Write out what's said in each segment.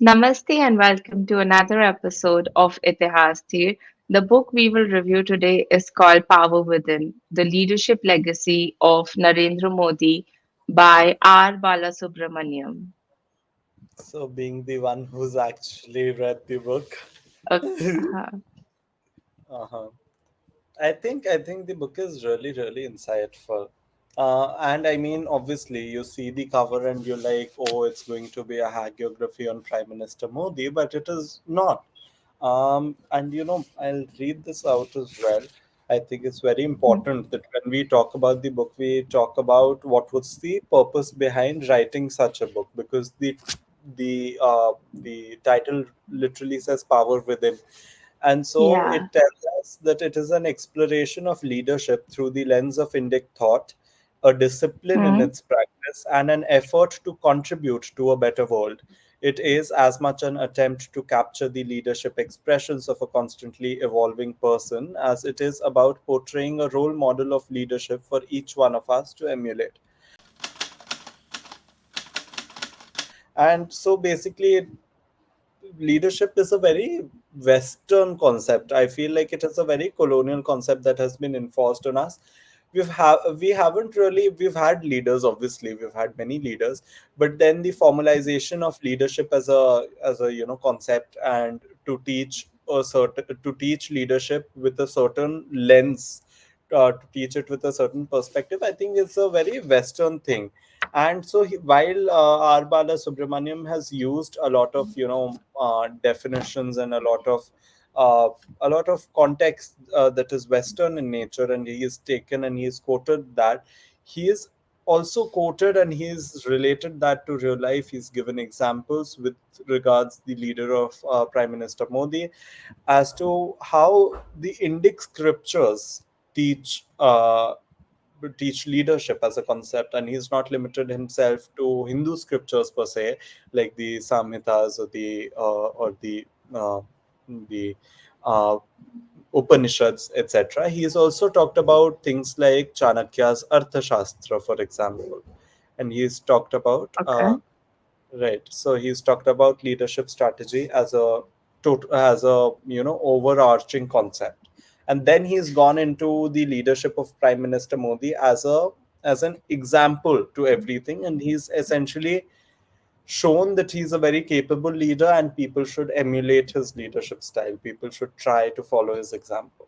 Namaste and welcome to another episode of Itihasdhir. The book we will review today is called Power Within, The Leadership Legacy of Narendra Modi by R Balasubramaniam. So, being the one who's actually read the book, Uh, uh-huh. I think the book is really insightful. And I mean, obviously, you see the cover and you're like, oh, it's going to be a hagiography on Prime Minister Modi, but it is not. And I'll read this out as well. I think it's very important that when we talk about the book, we talk about what was the purpose behind writing such a book, because the title literally says power within, and so yeah. it tells us that it is an exploration of leadership through the lens of Indic thought, a discipline in Hmm. its practice, and an effort to contribute to a better world. It is as much an attempt to capture the leadership expressions of a constantly evolving person as it is about portraying a role model of leadership for each one of us to emulate. And so basically, leadership is a very Western concept. I feel like it is a very colonial concept that has been enforced on us. We haven't really, we've had leaders, obviously we've had many leaders, but then the formalization of leadership as a concept, and to teach leadership with a certain lens, to teach it with a certain perspective, I think it's a very Western thing. And so while R Balasubramaniam has used a lot of definitions and uh, a lot of context that is Western in nature, and he is taken and he is quoted that, he is also quoted and he is related that to real life. He's given examples with regards the leader of Prime Minister Modi, as to how the Indic scriptures teach teach leadership as a concept, and he's not limited himself to Hindu scriptures per se, like the Samhitas or the uh, Upanishads, etc. He's also talked about things like Chanakya's Arthashastra, for example, and he's talked about Okay. right. So he's talked about leadership strategy as as a overarching concept, and then he's gone into the leadership of Prime Minister Modi as an example to everything, and he's essentially shown that he's a very capable leader, and people should emulate his leadership style. People should try to follow his example.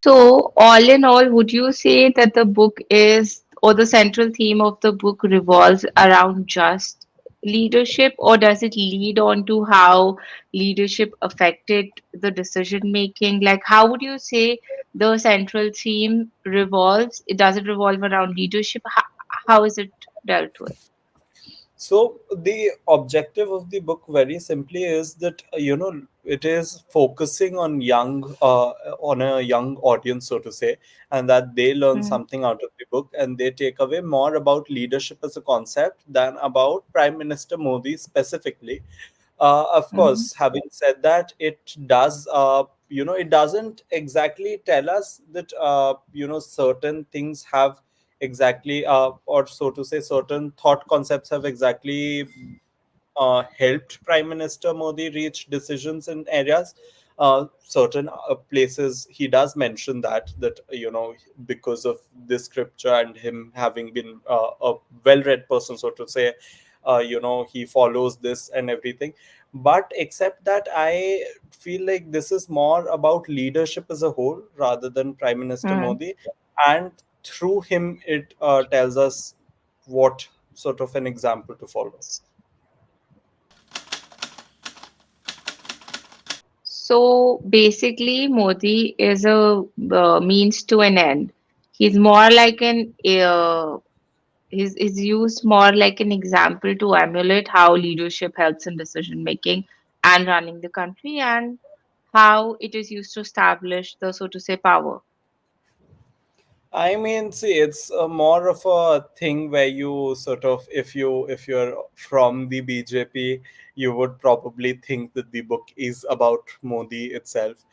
So, all in all, would you say that the book is, or the central theme of the book revolves around just leadership, or does it lead on to how leadership affected the decision making? Like, how would you say the central theme revolves? It does it revolve around leadership? How is it dealt with? So the objective of the book, very simply, is that it is focusing on on a young audience, so to say, and that they learn Mm, something out of the book, and they take away more about leadership as a concept than about Prime Minister Modi specifically. Of mhm, course, having said that, it does it doesn't exactly tell us that certain things have exactly or so to say, certain thought concepts have exactly helped Prime Minister Modi reach decisions in areas. Certain places he does mention that because of this scripture and him having been a well-read person, so to say, he follows this and everything. But except that, I feel like this is more about leadership as a whole rather than Prime Minister mm. Modi, and through him it tells us what sort of an example to follow. So basically, Modi is a means to an end. He's more like an is used more like an example to emulate how leadership helps in decision making and running the country, and how it is used to establish the, so to say, power. I mean, see, it's more of a thing where you sort of, if you're from the BJP, you would probably think that the book is about Modi itself.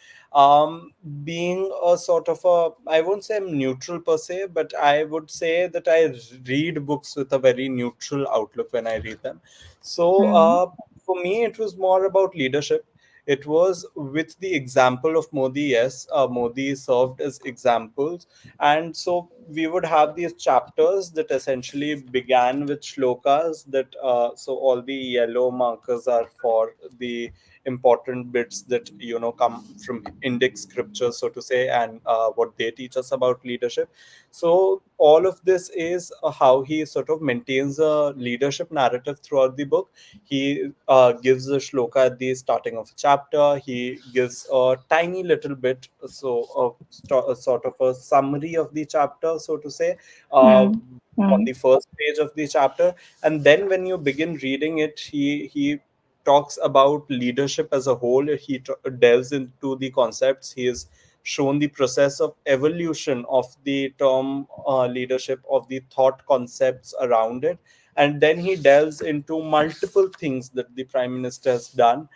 Being a sort of a, I won't say I'm neutral per se, but I would say that I read books with a very neutral outlook when I read them. So, Hmm. for me, it was more about leadership. It was with the example of Modi. Yes, Modi served as examples, and so we would have these chapters that essentially began with shlokas that so all the yellow markers are for the important bits that come from Indic scripture, so to say, and what they teach us about leadership. So all of this is how he sort of maintains a leadership narrative throughout the book. He gives a shloka at the starting of a chapter. He gives a tiny little bit, so a sort of a summary of the chapter, so to say, Hmm. on Hmm. the first page of the chapter. And then when you begin reading it, he talks about leadership as a whole. He delves into the concepts. He has shown the process of evolution of the term leadership, of the thought concepts around it, and then he delves into multiple things that the prime minister has done,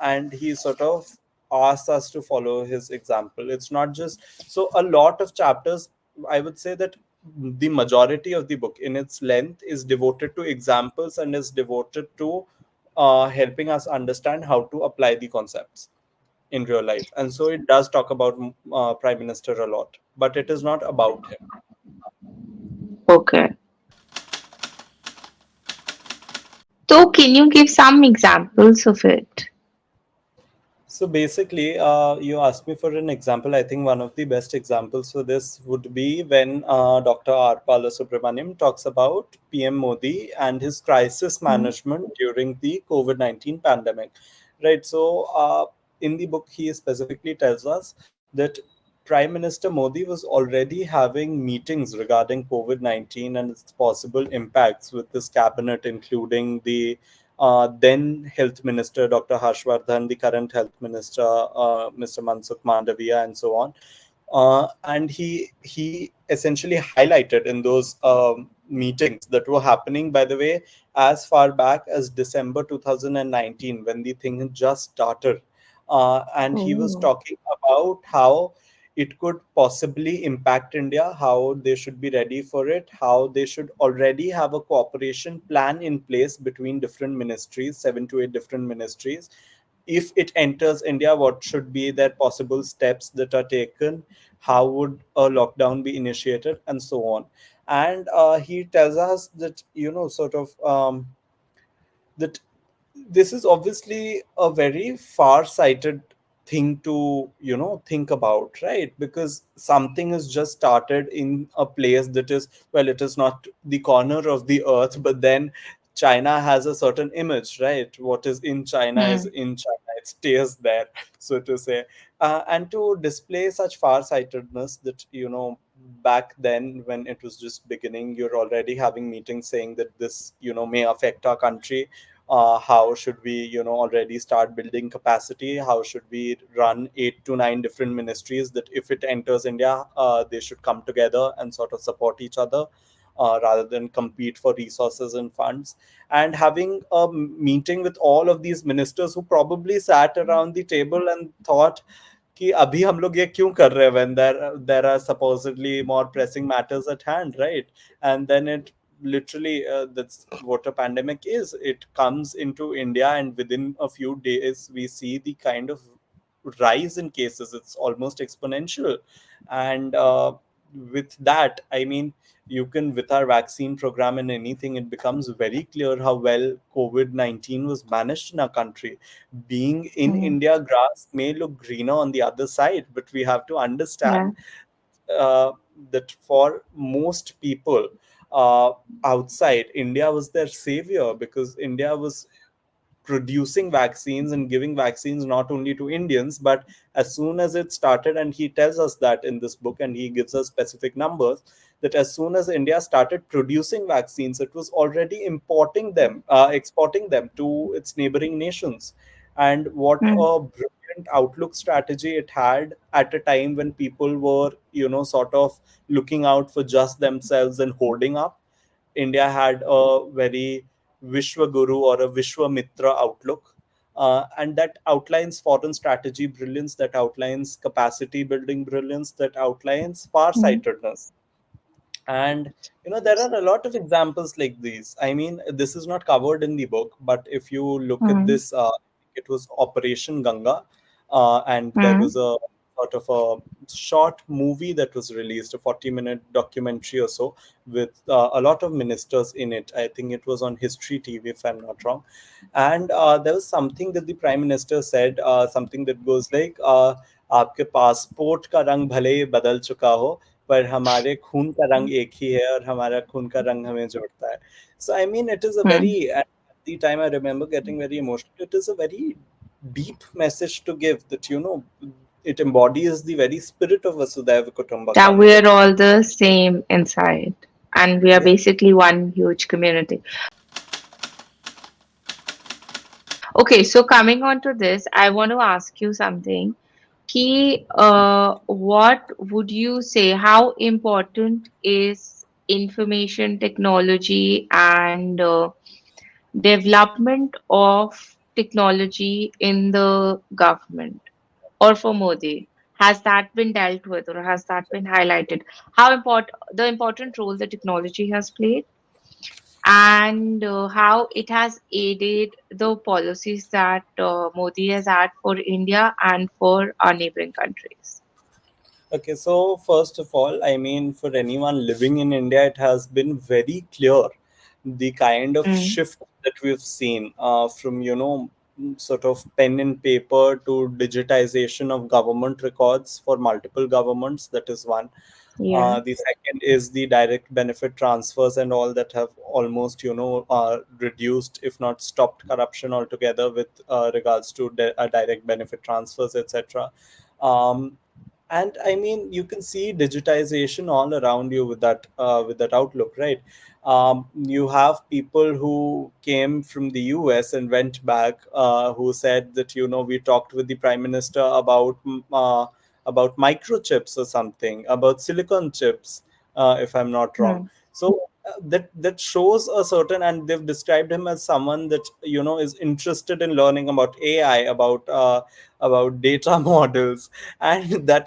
and he sort of asks us to follow his example. It's not just, so a lot of chapters, I would say that the majority of the book in its length is devoted to examples and is devoted to helping us understand how to apply the concepts in real life. And so it does talk about prime minister a lot, but it is not about him. Okay. So, can you give some examples of it? So basically, you asked me for an example. I think one of the best examples for this would be when Dr. R Balasubramaniam talks about PM Modi and his crisis Hmm. management during the COVID-19 pandemic. Right. So, in the book, he specifically tells us that Prime Minister Modi was already having meetings regarding COVID-19 and its possible impacts with his cabinet, including the then Health Minister Dr. Harshvardhan, the current Health Minister Mr. Mansukh Mandaviya, and so on. And he essentially highlighted in those meetings that were happening, by the way, as far back as December 2019, when the thing had just started. And he was Oh. talking about how it could possibly impact India, how they should be ready for it, how they should already have a cooperation plan in place between different ministries, 7 to 8 different ministries. If it enters India, what should be their possible steps that are taken? How would a lockdown be initiated, and so on? And he tells us that, sort of, that this is obviously a very far-sighted thing to think about, right? Because something has just started in a place that is, well, it is not the corner of the earth, but then China has a certain image, right? What is in China is Hmm. in China, it stays there, so to say. And to display such far-sightedness that, back then when it was just beginning, you're already having meetings saying that this, may affect our country. How should we already start building capacity? How should we run 8 to 9 different ministries that if it enters India, they should come together and sort of support each other, rather than compete for resources and funds. And having a meeting with all of these ministers who probably sat around the table and thought कि अभी हम लोग ये क्यों कर रहे हैं when there are supposedly more pressing matters at hand, right? And then it literally, that's what a pandemic is. It comes into India, and within a few days we see the kind of rise in cases. It's almost exponential. And with that, I mean, you can, with our vaccine program and anything, it becomes very clear how well COVID-19 was managed in our country. Being in Hmm. India, grass may look greener on the other side, but we have to Yeah. understand uh, that for most people, uh, outside, India was their savior, because India was producing vaccines and giving vaccines not only to Indians, but as soon as it started, and he tells us that in this book, and he gives us specific numbers, that as soon as India started producing vaccines, it was already exporting them to its neighboring nations. and what mm, a brilliant outlook strategy it had at a time when people were, sort of looking out for just themselves and hoarding up. India had a very Vishwa Guru or a Vishwa Mitra outlook. And that outlines foreign strategy brilliance, that outlines capacity building brilliance, that outlines mm, farsightedness. And there are a lot of examples like these. I mean, this is not covered in the book, but if you look at mm, this, it was Operation Ganga, and there mm, was a sort of a short movie that was released, a 40-minute documentary or so, with a lot of ministers in it. I think it was on History TV, if I'm not wrong. And there was something that the prime minister said, something that goes like, आपके passport का रंग भले ही बदल चुका हो, पर हमारे खून का रंग एक ही है और हमारा खून का रंग हमें जोड़ता है. So I mean, it is a very, mm. at the time I remember getting very emotional. It is a very deep message to give, that it embodies the very spirit of Vasudhaiva That Kutumbakam, we're that all the same inside, and we are yeah. basically one huge community. Okay, so coming on to this, I want to ask you something. What would you say? How important is information technology and development of technology in the government or for Modi? Has that been dealt with or has that been highlighted? How important the important role that technology has played and how it has aided the policies that Modi has had for India and for our neighboring countries. Okay, so first of all, I mean, for anyone living in India, it has been very clear the kind of Mm, shift that we've seen, from, sort of pen and paper to digitization of government records for multiple governments. That is one. yeah. The second is the direct benefit transfers and all that have almost, reduced, if not stopped, corruption altogether with regards to direct benefit transfers, etc. Um, and I mean, you can see digitization all around you with that outlook, right? You have people who came from the US and went back, who said that, we talked with the prime minister about microchips or something, about silicon chips, if I'm not wrong. Mm, So that shows a certain, and they've described him as someone that, is interested in learning about AI, about data models. And that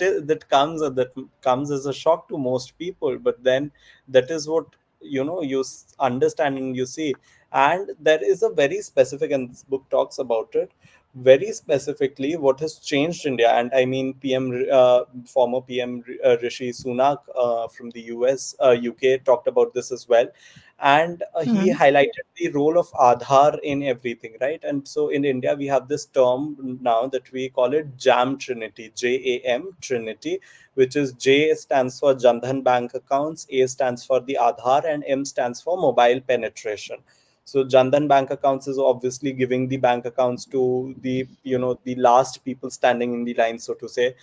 comes as a shock to most people, but then that is what, understand and you see. And there is a very specific, and this book talks about it very specifically, what has changed India. And I mean, former PM Rishi Sunak, from the UK, talked about this as well. And he mm, highlighted the role of Aadhaar in everything, right? And so in India, we have this term now that we call it JAM Trinity, JAM Trinity, which is J stands for Jandhan bank accounts, A stands for the Aadhaar, and M stands for mobile penetration. So Jandhan bank accounts is obviously giving the bank accounts to the last people standing in the line, so to say,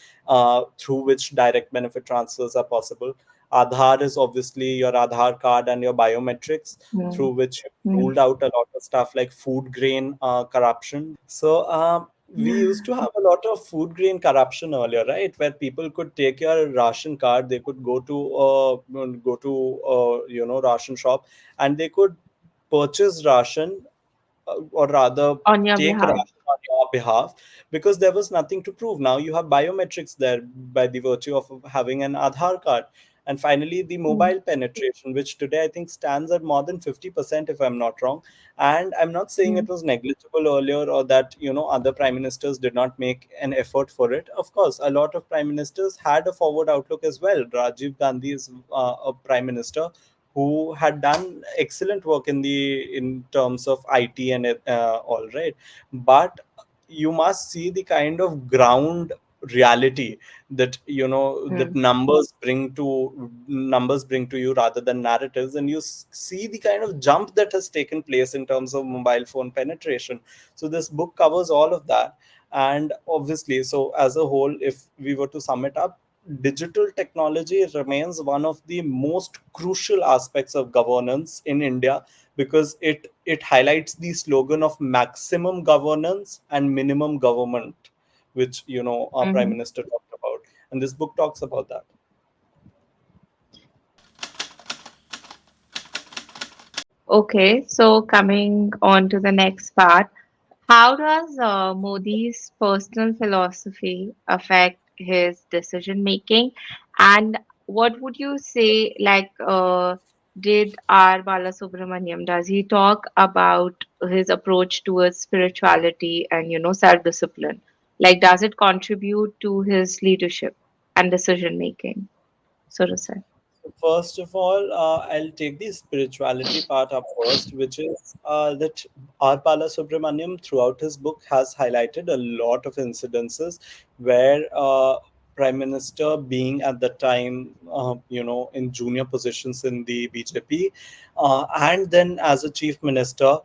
through which direct benefit transfers are possible. Aadhaar is obviously your Aadhaar card and your biometrics, mm, through which you mm. ruled out a lot of stuff like food grain corruption. So we used to have a lot of food grain corruption earlier, right? Where people could take your ration card, they could go to ration shop, and they could purchase ration, or rather On your take behalf. ration on your behalf, because there was nothing to prove. Now you have biometrics there by the virtue of having an Aadhaar card. And finally, the Mm, mobile penetration, which today I think stands at more than 50%, if I'm not wrong. And I'm not saying it mm, was negligible earlier, or that, other prime ministers did not make an effort for it. Of course, a lot of prime ministers had a forward outlook as well. Rajiv Gandhi is a prime minister who had done excellent work in terms of IT and all, right. But you must see the kind of ground reality that, that mm, numbers bring to you rather than narratives, and you see the kind of jump that has taken place in terms of mobile phone penetration. So this book covers all of that. And obviously, so as a whole, if we were to sum it up, digital technology remains one of the most crucial aspects of governance in India, because it highlights the slogan of maximum governance and minimum government, which our prime Mhm. minister talked about, and this book talks about that. Okay, so coming on to the next part, how does Modi's personal philosophy affect his decision making? And what would you say, like, did R Balasubramaniam, does he talk about his approach towards spirituality and, self-discipline? Like, does it contribute to his leadership and decision making, so to say? First of all, I'll take the spirituality part up first, which is that R. Balasubramaniam, throughout his book, has highlighted a lot of incidences where Prime Minister, being at the time, in junior positions in the BJP, and then as a chief minister,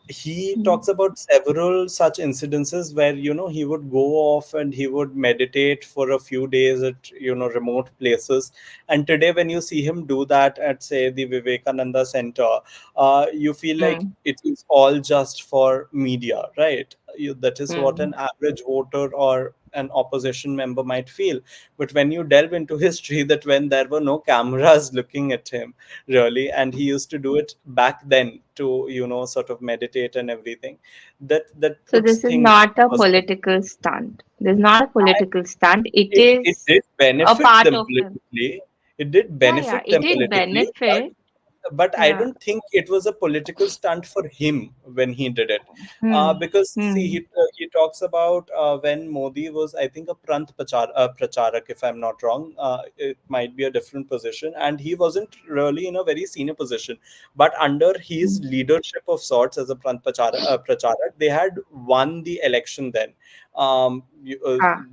he Mm, talks about several such incidences where he would go off and he would meditate for a few days at remote places. And today, when you see him do that at, say, the Vivekananda Center, you feel like mm, it is all just for media, right? That is what mm. an average voter or an opposition member might feel. But when you delve into history, that when there were no cameras looking at him, really, and he used to do it back then to, sort of meditate and everything, that So puts this is things not a in perspective. political stunt. This is not a political stunt. It It is did a benefit part them of him. politically. It did Yeah, yeah, benefit it them did politically, but benefit. I Yeah. don't think it was a political stunt for him when he did it. Hmm. Because see, Hmm. he talks about when Modi was, I think, a pracharak, if I'm not wrong. It might be a different position, and he wasn't really in a very senior position. But under his Hmm. leadership of sorts as a pracharak, they had won the election then, Ah.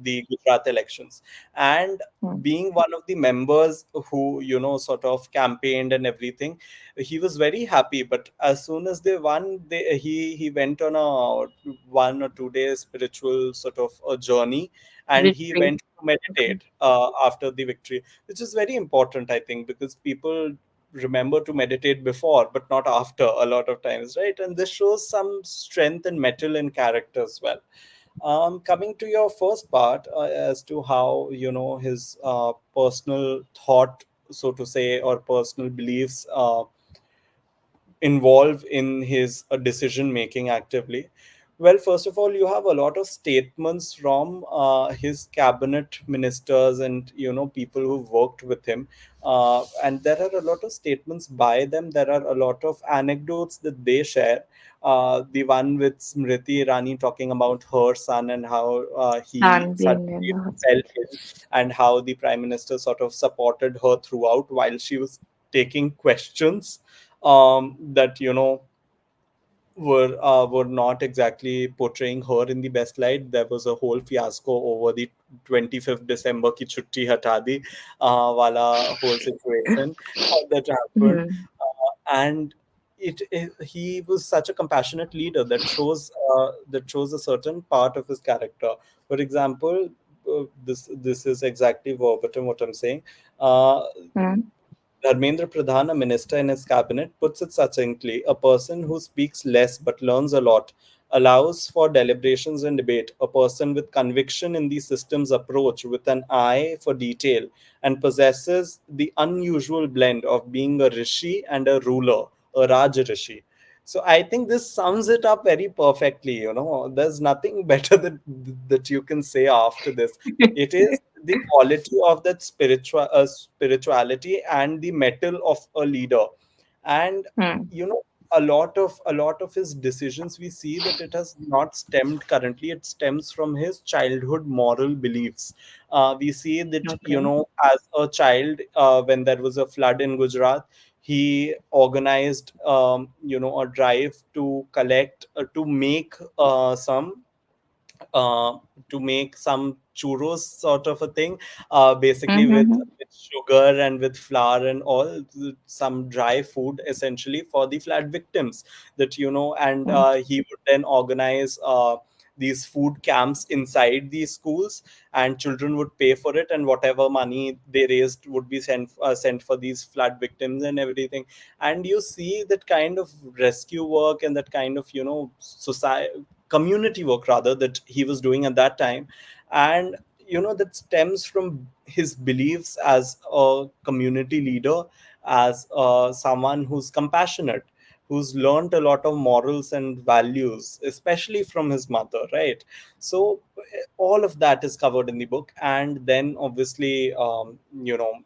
the Gujarat elections, and Hmm. being one of the members who sort of campaigned and everything, he was very happy. But as soon as they won, he went on a 1 or 2 day spiritual sort of a journey, and he Retreat. went to Okay. meditate after the victory, which is very important, I think, because people remember to meditate before but not after a lot of times, right? And this shows some strength and mettle in character as well. Coming to your first part, as to how his personal thought, so to say, or personal beliefs involve in his decision making actively. Well, first of all, you have a lot of statements from his cabinet ministers and people who worked with him, and there are a lot of statements by them. There are a lot of anecdotes that they share. The one with Smriti Irani talking about her son and how he Sun being in suddenly the fell hospital. ill, and how the prime minister sort of supported her throughout while she was taking questions that were not exactly portraying her in the best light. There was a whole fiasco over the 25th December ki chutti hata di wala whole situation that happened. Hmm. And he was such a compassionate leader that shows a certain part of his character. For example, this is exactly verbatim what I'm saying. Uh, Hmm. Dharmendra Pradhan, a minister in his cabinet, puts it succinctly: a person who speaks less but learns a lot, allows for deliberations and debate, a person with conviction in the system's approach, with an eye for detail, and possesses the unusual blend of being a rishi and a ruler, a Raj Rishi. So I think this sums it up very perfectly. There's nothing better that you can say after this. It is the quality of that spirituality and the mettle of a leader. And Hmm. you know a lot of his decisions, we see that it has not stemmed currently, it stems from his childhood moral beliefs. We see that Okay. as a child, when there was a flood in Gujarat, he organized a drive to collect to make some uh, to make some churros sort of a thing, basically Mm-hmm. with sugar and with flour and all, some dry food essentially for the flood victims, and he would then organize these food camps inside these schools, and children would pay for it, and whatever money they raised would be sent for these flood victims and everything. And you see that kind of rescue work and that kind of, society, community work rather, that he was doing at that time. And that stems from his beliefs as a community leader, as someone who's compassionate, who's learned a lot of morals and values, especially from his mother, right? So all of that is covered in the book. And then obviously,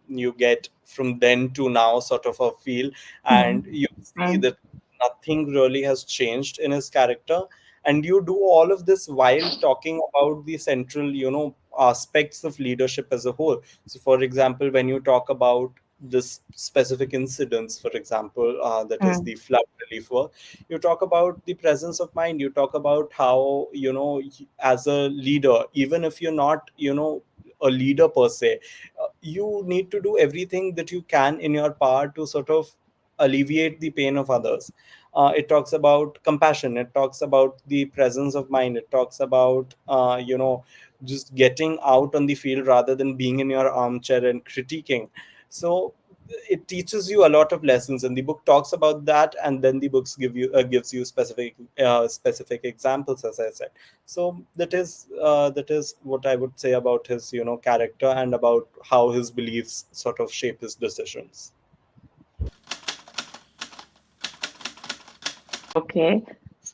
you get from then to now sort of a feel, and Hmm. you see Hmm. that nothing really has changed in his character. And you do all of this while talking about the central, aspects of leadership as a whole. So for example, when you talk about this specific incidents, for example, that is Hmm. the flood relief work, you talk about the presence of mind, you talk about how, as a leader, even if you're not, a leader per se, you need to do everything that you can in your power to sort of alleviate the pain of others. It talks about compassion, it talks about the presence of mind, it talks about, just getting out on the field rather than being in your armchair and critiquing. So it teaches you a lot of lessons, and the book talks about that, and then the books gives you specific examples, as I said. So that is what I would say about his, character, and about how his beliefs sort of shape his decisions. Okay,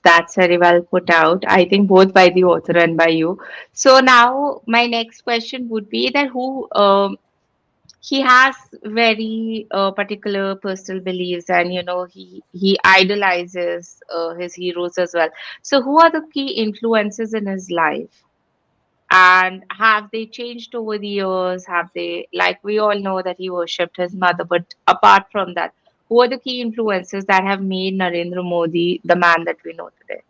that's very well put out. I think both by the author and by you. So now my next question would be that who he has very particular personal beliefs, and he idolizes his heroes as well. So who are the key influences in his life? And have they changed over the years? Have they, like we all know that he worshipped his mother, but apart from that, who are the key influences that have made Narendra Modi the man that we know today?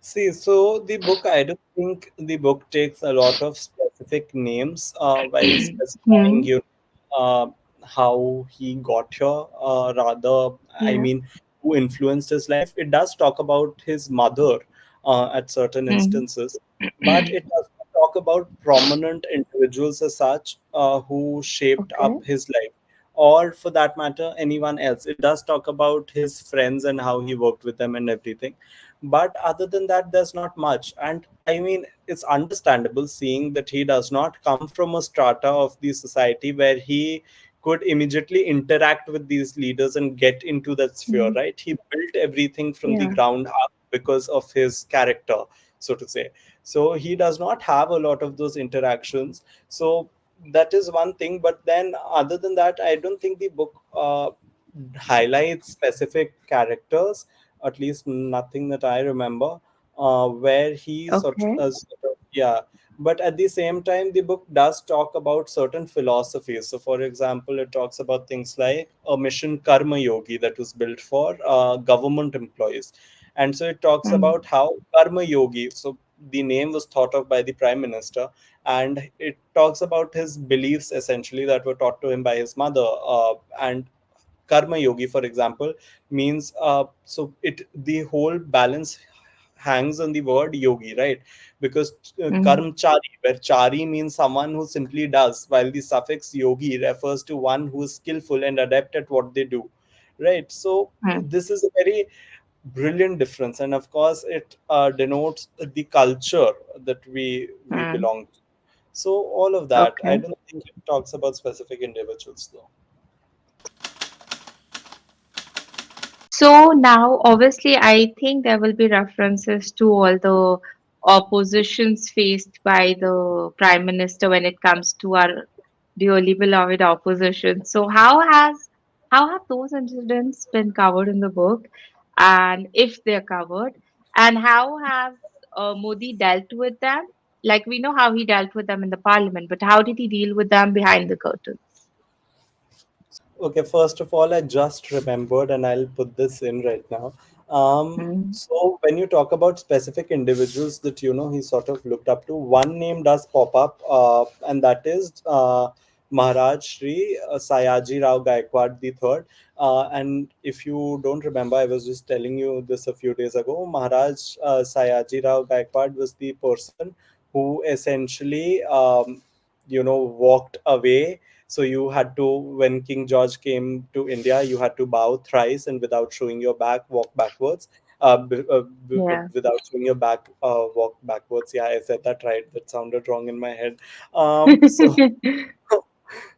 See, so the book, I don't think the book takes a lot of specific names while specifying, Hmm. how he got here. Rather, I Yeah. mean, who influenced his life. It does talk about his mother at certain Hmm. instances, but it does not talk about prominent individuals as such who shaped Okay. up his life, or for that matter, anyone else. It does talk about his friends and how he worked with them and everything, but other than that, there's not much. And I mean, it's understandable, seeing that he does not come from a strata of the society where he could immediately interact with these leaders and get into that sphere, Hmm. right? He built everything from the Yeah. ground up because of his character, so to say. So he does not have a lot of those interactions. So that is one thing. But then other than that, I don't think the book highlights specific characters, at least nothing that I remember, where he Okay. yeah. But at the same time, the book does talk about certain philosophies. So, for example, it talks about things like a mission karma yogi that was built for government employees. And so it talks Hmm. about how karma yogi, so the name was thought of by the prime minister, and it talks about his beliefs essentially that were taught to him by his mother. And karma yogi, for example, means, so it the whole balance hangs on the word yogi, right? Because Hmm. karmchari, where chari means someone who simply does, while the suffix yogi refers to one who is skillful and adept at what they do, right? So Hmm. this is a very brilliant difference, and of course it denotes the culture that we Hmm. belong to. So all of that, I Okay. don't think it talks about specific individuals though. So now, obviously, I think there will be references to all the oppositions faced by the Prime Minister when it comes to our dearly beloved opposition. So how have those incidents been covered in the book, and if they're covered, and how has Modi dealt with them? Like we know how he dealt with them in the parliament, but how did he deal with them behind the curtains? Okay, first of all, I just remembered, and I'll put this in right now. Mm, So when you talk about specific individuals that he sort of looked up to, one name does pop up, and that is Maharaj Shri Sayaji Rao Gaikwad the third. And if you don't remember, I was just telling you this a few days ago. Maharaj Sayaji Rao Gaikwad was the person who essentially, walked away. So you had to, when King George came to India, you had to bow thrice and without showing your back, walk backwards. Yeah. Without showing your back, walk backwards. Yeah, I said that right. That sounded wrong in my head. So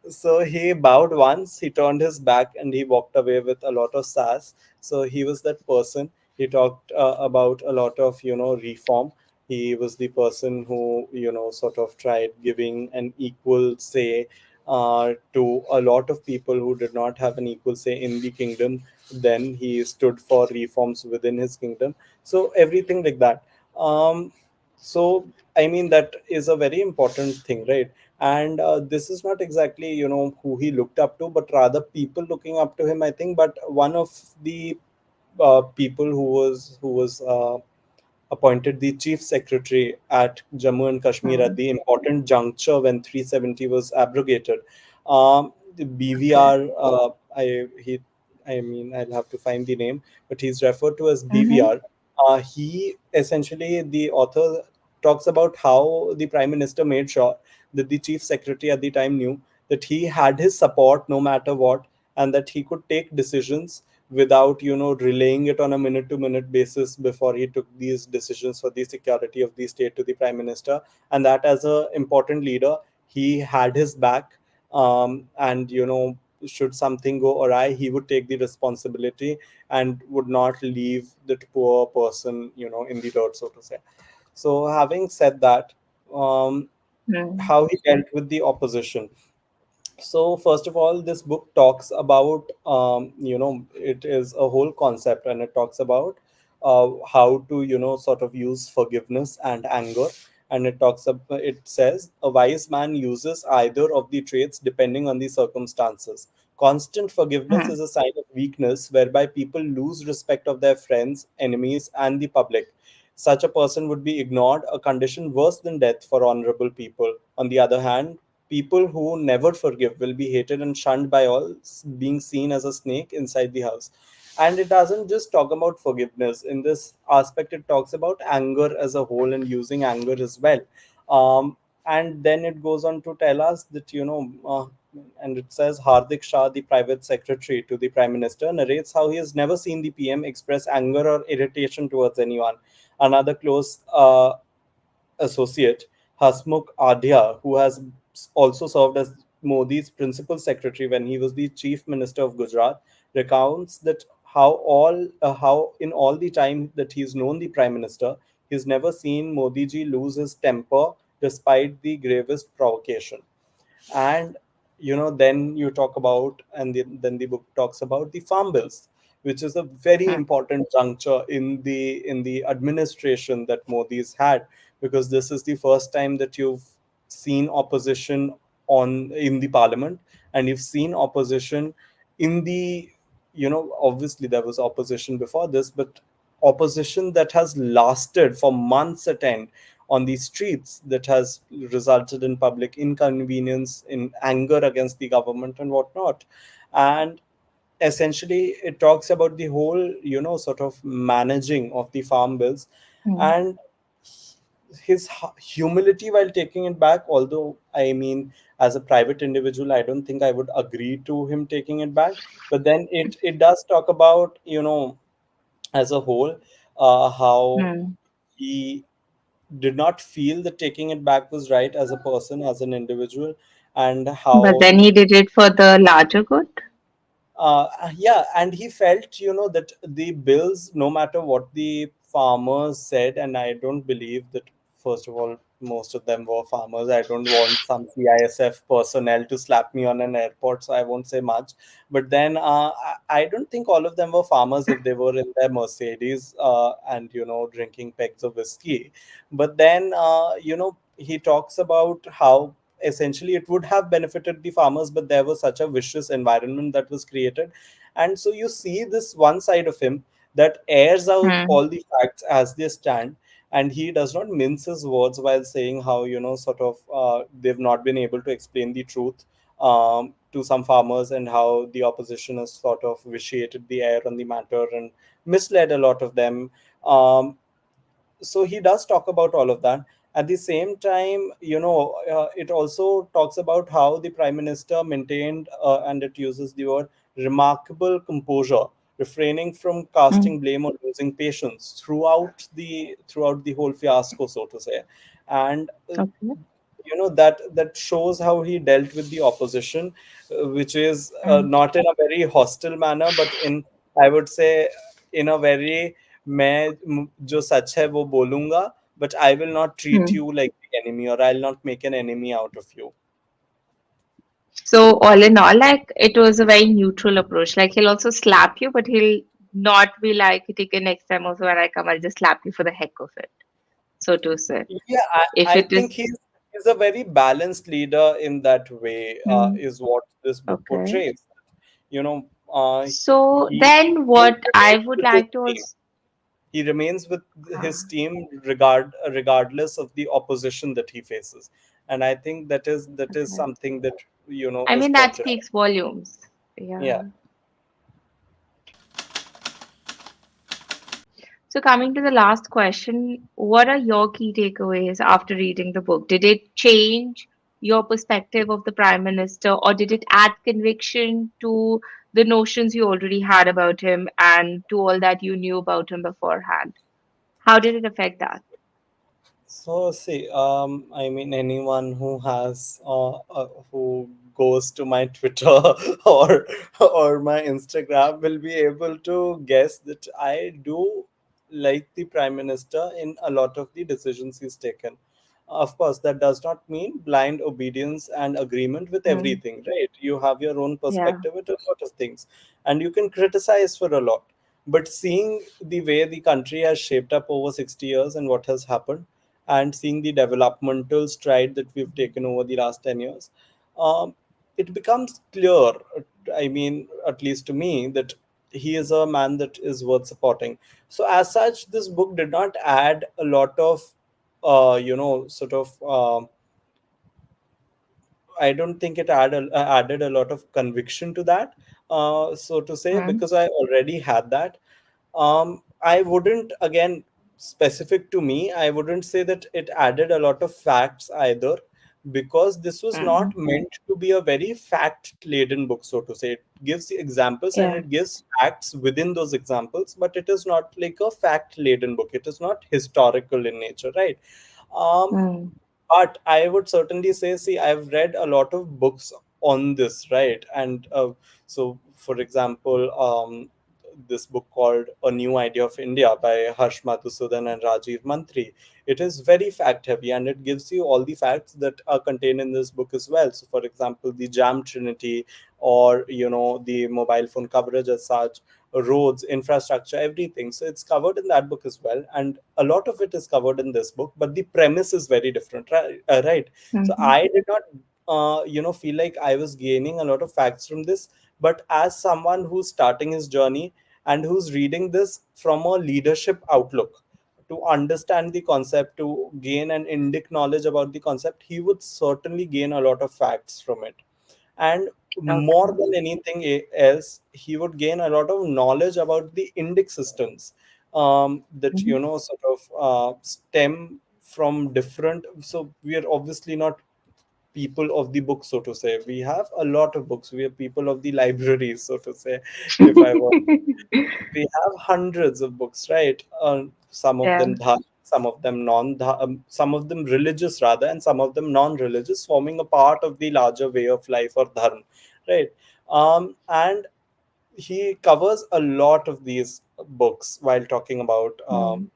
so he bowed once, he turned his back, and he walked away with a lot of sass. So he was that person. He talked about a lot of, reform. He was the person who, sort of tried giving an equal say to a lot of people who did not have an equal say in the kingdom. Then he stood for reforms within his kingdom. So everything like that. So I mean, that is a very important thing, right? And this is not exactly, who he looked up to, but rather people looking up to him, I think. But one of the people who was appointed the chief secretary at Jammu and Kashmir at Hmm. the important juncture when 370 was abrogated. The Okay. BVR, I mean, I'll have to find the name, but he's referred to as Mm-hmm. BVR. He essentially, the author talks about how the prime minister made sure that the chief secretary at the time knew that he had his support no matter what, and that he could take decisions without, relaying it on a minute to minute basis before he took these decisions for the security of the state to the prime minister. And that, as a important leader, he had his back. And should something go awry, he would take the responsibility and would not leave that poor person, in the dirt, so to say. So having said that, um, Hmm. how he dealt with the opposition. So first of all, this book talks about, it is a whole concept, and it talks about how to, sort of use forgiveness and anger. And it says a wise man uses either of the traits depending on the circumstances. Constant forgiveness Hmm. is a sign of weakness, whereby people lose respect of their friends, enemies, and the public. Such a person would be ignored, a condition worse than death for honorable people. On the other hand, people who never forgive will be hated and shunned by all, being seen as a snake inside the house. And it doesn't just talk about forgiveness. In this aspect, it talks about anger as a whole and using anger as well. Um, and then it goes on to tell us that, and it says Hardik Shah, the private secretary to the prime minister, narrates how he has never seen the PM express anger or irritation towards anyone. Another close associate, Hasmukh Adhia, who has also served as Modi's principal secretary when he was the chief minister of Gujarat, recounts that how in all the time that he's known the prime minister, he's never seen Modi ji lose his temper despite the gravest provocation. And then you talk about, and then the book talks about the farm bills, which is a very Hmm. important juncture in the administration that Modi's had, because this is the first time that you've seen opposition on in the parliament, and you've seen opposition in the, obviously there was opposition before this, but opposition that has lasted for months at end on the streets, that has resulted in public inconvenience, in anger against the government and whatnot. And essentially it talks about the whole, sort of managing of the farm bills, Hmm. and his humility while taking it back. Although, I mean, as a private individual, I don't think I would agree to him taking it back. But then it does talk about, as a whole, how Hmm. he did not feel that taking it back was right as a person, as an individual, and But how, then he did it for the larger good. yeah, and he felt, that the bills, no matter what the farmers said, and I don't believe that, first of all, most of them were farmers. I don't want some CISF personnel to slap me on an airport, so I won't say much. But then I don't think all of them were farmers if they were in their Mercedes, and, drinking pegs of whiskey. But then, he talks about how essentially it would have benefited the farmers, but there was such a vicious environment that was created. And so you see this one side of him that airs out Hmm. all the facts as they stand, and he does not mince his words while saying how, sort of they've not been able to explain the truth to some farmers, and how the opposition has sort of vitiated the air on the matter and misled a lot of them. So he does talk about all of that. At the same time, it also talks about how the prime minister maintained, and it uses the word remarkable composure, refraining from Mm. casting blame or losing patience throughout the whole fiasco, so to say. And Okay. that shows how he dealt with the opposition, which is Mm. not in a very hostile manner, but in, I would say, in a very, मैं जो सच है वो बोलूंगा, but I will not treat Mm. you like the enemy, or I'll not make an enemy out of you. So all in all, like it was a very neutral approach. Like he'll also slap you, but he'll not be like, take it next time also when I come, I'll just slap you for the heck of it, so to say. Yeah, If I it think is, he's a very balanced leader in that way, mm, is what this book okay. portrays. You know, uh, So he then he what I remains would with his like to team. also, He remains with his uh, team regardless of the opposition that he faces, and I think that is okay. something that I is mean, that pointed out. speaks volumes. Yeah. Yeah. So, coming to the last question, what are your key takeaways after reading the book? Did it change your perspective of the Prime Minister, or did it add conviction to the notions you already had about him and to all that you knew about him beforehand? How did it affect that? So see, I mean, anyone who goes to my Twitter or my Instagram will be able to guess that I do like the Prime Minister in a lot of the decisions he's taken. Of course, that does not mean blind obedience and agreement with Mm, everything, right? You have your own yeah. perspective with a lot of things, and you can criticize for a lot. But seeing the way the country has shaped up over 60 years and what has happened, and seeing the developmental stride that we've taken over the last 10 years, um, it becomes clear, I mean, at least to me, that he is a man that is worth supporting. So, as such, this book did not add a lot of, sort of, I don't think it added a lot of conviction to that, so to say, Mm, because I already had that. I wouldn't, again, specific to me, I wouldn't say that it added a lot of facts either, because this was mm, not meant to be a very fact laden book, so to say. It gives examples and yeah. it gives facts within those examples, but it is not like a fact laden book. It is not historical in nature, right? Um, Mm, but I would certainly say, see, I've read a lot of books on this, right? And so, for example, this book called A New Idea of India by Harsh Madhusudan and Rajiv Mantri. It is very fact heavy, and it gives you all the facts that are contained in this book as well. So, for example, the jam trinity, or the mobile phone coverage as such, roads, infrastructure, everything. So it's covered in that book as well, and a lot of it is covered in this book. But the premise is very different, right? Right. So mhm, I did not, feel like I was gaining a lot of facts from this. But as someone who's starting his journey and who's reading this from a leadership outlook, to understand the concept, to gain an indic knowledge about the concept, he would certainly gain a lot of facts from it. And more okay. than anything else, he would gain a lot of knowledge about the index systems, that Mhm, sort of stem from different. So we are obviously not people of the book, so to say. We have a lot of books. We are people of the libraries, so to say, if I were. We have hundreds of books, right? Some of yeah. them some of them some of them religious rather, and some of them non-religious, forming a part of the larger way of life, or dharma, right? And he covers a lot of these books while talking about Mm,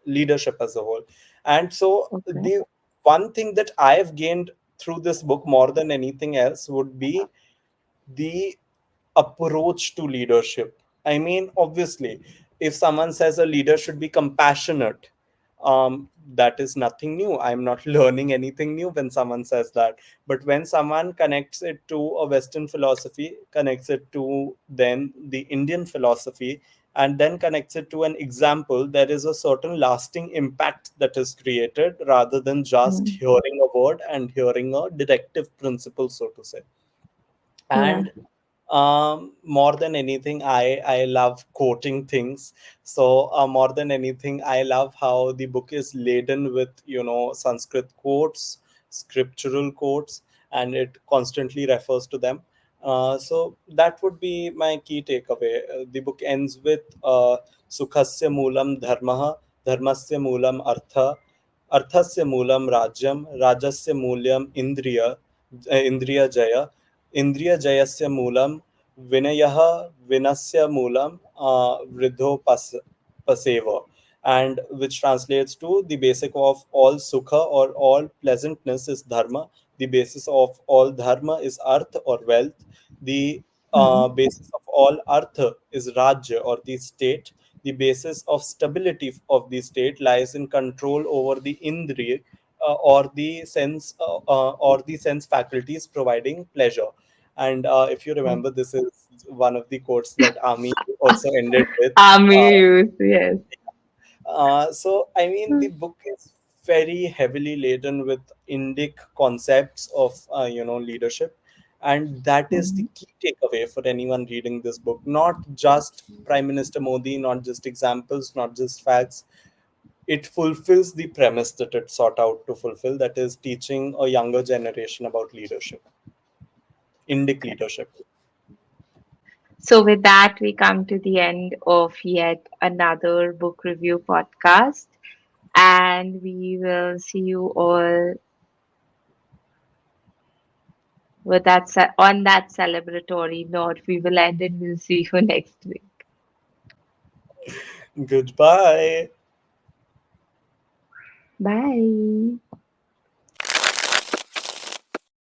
leadership as a whole. And so okay. the one thing that I've gained through this book more than anything else would be the approach to leadership. I mean, obviously, if someone says a leader should be compassionate, that is nothing new. I'm not learning anything new when someone says that. But when someone connects it to a Western philosophy, connects it to then the Indian philosophy, and then connects it to an example, there is a certain lasting impact that is created, rather than just Mm, hearing a word and hearing a directive principle, so to say. Yeah. And more than anything, I love quoting things. So more than anything, I love how the book is laden with, Sanskrit quotes, scriptural quotes, and it constantly refers to them. So that would be my key takeaway. The book ends with sukhasya moolam dharma, dharmasya moolam artha, अर्थस्य मूलम राज्यम राजस्य मूल्यम इंद्रिय जय इंद्रिय जयस्य Moolam विनयः विनस्य Moolam वृद्धोपस pasevo, and which translates to the basic of all sukha or all pleasantness is dharma, the basis of all dharma is arth or wealth, the Hmm. basis of all artha is rajya or the state, the basis of stability of the state lies in control over the indriya, or the sense faculties providing pleasure. And if you remember, this is one of the quotes that Ami also ended with. Uh, Army use, yes. so, I mean, the book is very heavily laden with Indic concepts of, leadership. And that is the Hmm. key takeaway for anyone reading this book. Not just Prime Minister Modi, not just examples, not just facts. It fulfills the premise that it sought out to fulfill, that is, teaching a younger generation about leadership, Indic Okay. leadership. So, with that, we come to the end of yet another book review podcast. And we will see you all with on that celebratory note. We will end and we'll see you next week. Goodbye. Bye.